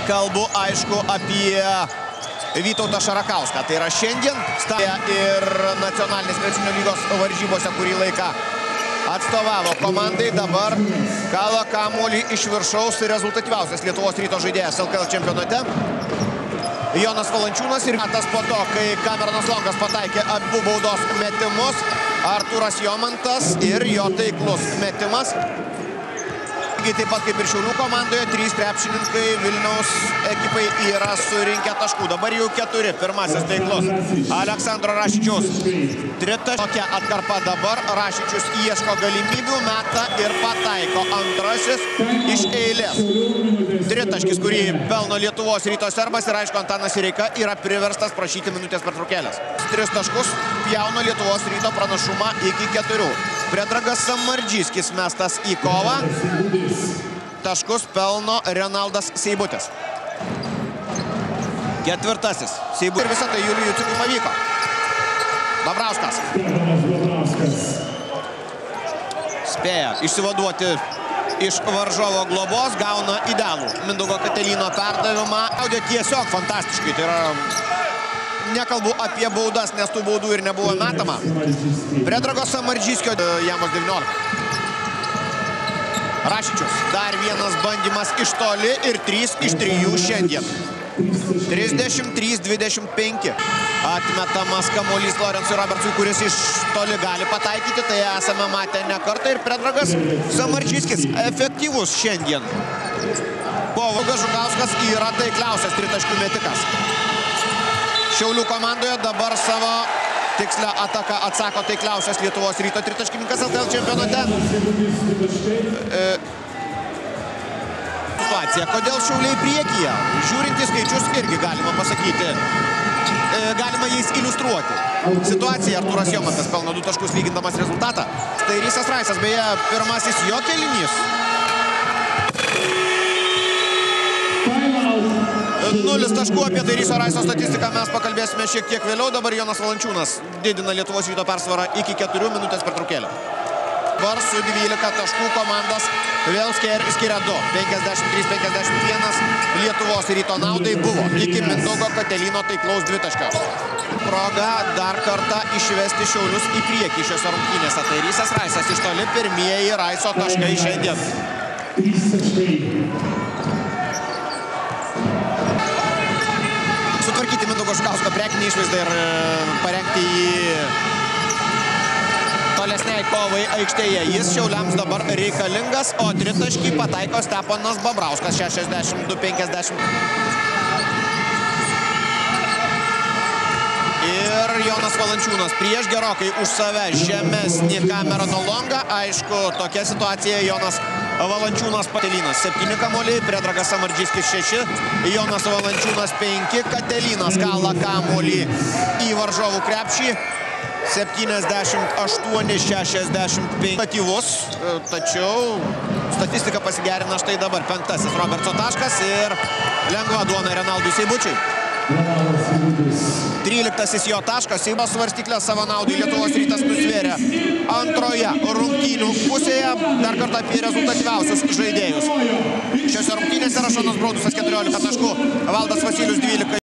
Kalbu, aišku, apie Vytautą Šarakauską. Tai yra šiandien ir nacionalinės krepšinio lygos varžybose kurį laiką atstovavo komandai. Dabar kala kamuolį iš viršaus rezultatyviausias Lietuvos Ryto žaidėjas LKL čempionate. Jonas Valančiūnas ir metas po to, kai Cameronas Longas pataikė abu baudos metimus. Artūras Jomantas ir jo taiklus metimas. Taip pat kaip ir Šiaulių komandoje, 3 krepšininkai Vilniaus ekipai yra surinkę taškų. Dabar jau 4. Pirmasis taiklus Aleksandro Rašičiaus. Tritaškė atkarpa dabar. Rašičius ieško galimybių, meta ir pataiko. Antrasis iš eilės. Tritaškis, kurį pelno Lietuvos Ryto serbas ir aišku Antanas Sireika yra priverstas prašyti minutės pertraukėlės. 3 taškus pjauna Lietuvos Ryto pranašumą iki 4. Predragas Samardžyskis mestas į kovą. Taškus pelno Renaldas Seibutis. 4. Seibutis. Ir visą tai Julijui Ciukui pavyko. Babrauskas. Spėja išsivaduoti iš varžovo globos. Gauna idealų Mindaugo Katelino perdavimą. Audė tiesiog fantastiškai. Tai yra... Nekalbu apie baudas, nes tų baudų ir nebuvo metama. Predrago Samardžyskio jamos 19. Rašičius. Dar vienas bandymas iš toli ir 3 iš 3 šiandien. 33-25. Atmetamas kamuolys Lorencui Robertsui, kuris iš toli gali pataikyti. Tai esame matę ne kartą. Ir Predragas Samardžyskis efektyvus šiandien. Povilgas Žukauskas yra taikliausias tritaškių metikas. Šiaulių komandoje dabar savo tikslę ataką atsako taikliausias Lietuvos Ryto tritaškininkas LKL čempionate. Situacija. Kodėl Šiauliai priekyje? Žiūrint į skaičius irgi galima pasakyti. Galima jais iliustruoti. Situacija. Artūras Jomantas pelno 2 taškus lygindamas rezultatą. Tai Rysas Raisas, beje, pirmasis jo kėlinys. 0 taškų. Apie tai Ryso Raiso statistiką mes pakalbėsime šiek tiek vėliau. Dabar Jonas Valančiūnas didina Lietuvos Ryto persvarą iki 4 minutės pertraukėlę. Dabar su 12 taškų komandas vėl skiria 2. 53-51 Lietuvos Ryto naudai buvo iki Mindaugo Katelino taiklaus dvitaškio. Proga dar kartą išvesti Šiaulius į priekį šiose rungtynėse. Tai Rysas Raisas iš toli pirmieji Raiso taškai šiandien. Sutvarkyti Mindaugo Žukausko prekinį išvaizdą ir parengti jį tolesniai kovai aikštėje. Jis Šiauliams dabar reikalingas, o tritaškį pataiko Steponas Babrauskas 62-50. Ir Jonas Valančiūnas prieš gerokai už save žemesnį Cameroną Longą. Aišku, tokia situacija Jonas Valančiūnas Katelinas 7 kamuoliai, Predragas Samardžyskis 6, Jonas Valančiūnas 5, Katelinas kala kamuolį į varžovų krepšį 78-65. Aktyvus, tačiau statistika pasigerina štai dabar. 5. Robertso taškas ir lengva duona Renaldui Seibučiui. 13. jo taškas. Seibos svarstyklę savo naudai Lietuvos Rytas nusvėrė antroje rungtynių pusėje. Dar kartą apie rezultatyviausius žaidėjus. Šiose rungtynėse Rašonas Braudusas 14 taškų, Valdas Vasilius 12.